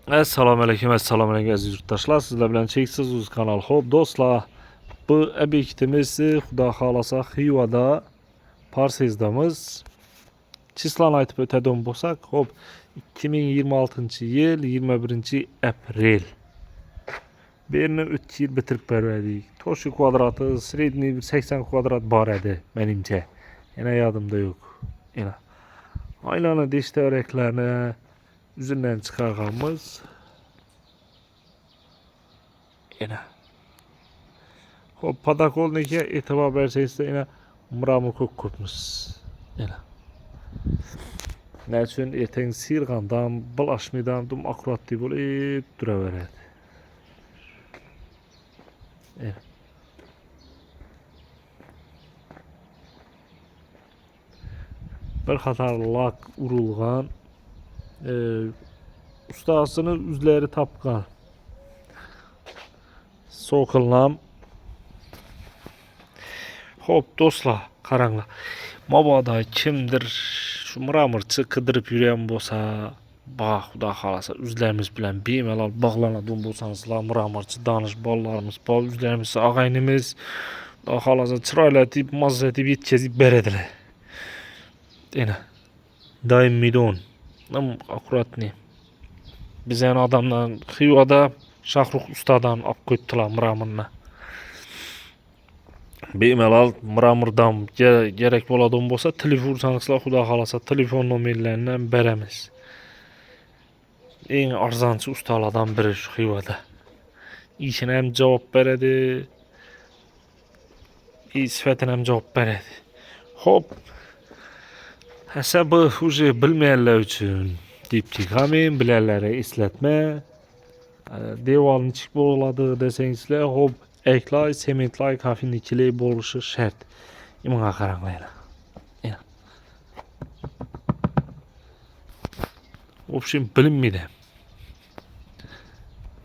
Assalomu alaykum aziz yurtdoshlar. Sizlar bilan cheksiz uz kanal. Xo'p, do'stlar, bu obyektimiz Xudo xolasa Xivada Parsezdamiz. Chislani aytib o'tadigan bo'lsak, xo'p, 2026-yil 21-aprel. Bu yerni 3 yil bitirib berdik. To'shi kvadrati sredniy 80 kvadrat bor edi menimcha. Yana yodimda yo'q. Yana aylana deshtaraklarni üzerinden çıkarganımız yine. Hop padakolniki etibar berseniz de yine mramor ko'kmiz. Yine. Nechun ertang sirg'andan, bilashmidan dum akkuratli bo'lib turaveradi. Yine. Bir qator lak urilgan ustasını üzleri tapkan sokullam. Hop dostlar, qaranglar. Mabodo kimdir şu mramorchi qidirib yurgan bo'lsa, ba xudo xolasa üzlerimiz bilan bemalol bog'lanadigan bo'lsangizlar, mramorchi danish bolalarimiz bor, üzlerimiz og'aynimiz xudo xolasa chiroylatib, mazatib yetkazib beradilar. Yana doim milyon akkuratni. Biz yani adamdan Xivada Şahrux ustadan olib qo'yibdilar mramorni. Bemalol mramordan kerak bo'ladigan bo'lsa, telefon ursangiz, xudo xolasa telefon nomerlaridan beramiz. Eng arzonchi ustalardan biri shu Xivada. İşine ham javob beradi, sifatini ham javob beradi. Hop. Asa bu уже bilmayanlar uchun diptik hemen bilenlere eslatma. Devalın çık bo'ladi desengizlar, hop, eklay, sementlay, kafinlikili bo'lishi shart. Imanga qaranglar. Yana. В общем, bilinmaydi.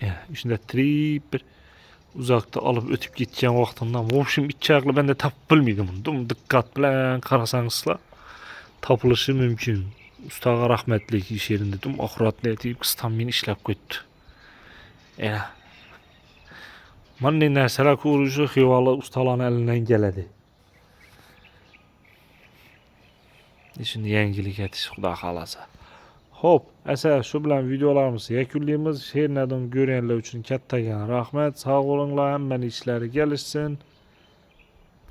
Ya, shunda bir uzakta alıp ötüp ketgan vaqtimdan, в общем, ikki ben de tapib bilmaydim bunu. Dum diqqat bilan qarasangizlar, tapılışı mümkün. Ustaga rahmetlik iş yerinde dum akkuratli etib qistan meni ishlab qo'yibdi. Yana. Mana narsalar ko'rishi Xivali ustalarning elinden keladi. Shuni yangilik etish xudo xolasa. Hop, asa shu bilan videolarimizni yakunlaymiz. She'rlardan ko'rganlar uchun kattagan rahmat. Sog' bo'linglar, hammaning ishlari kelishsin.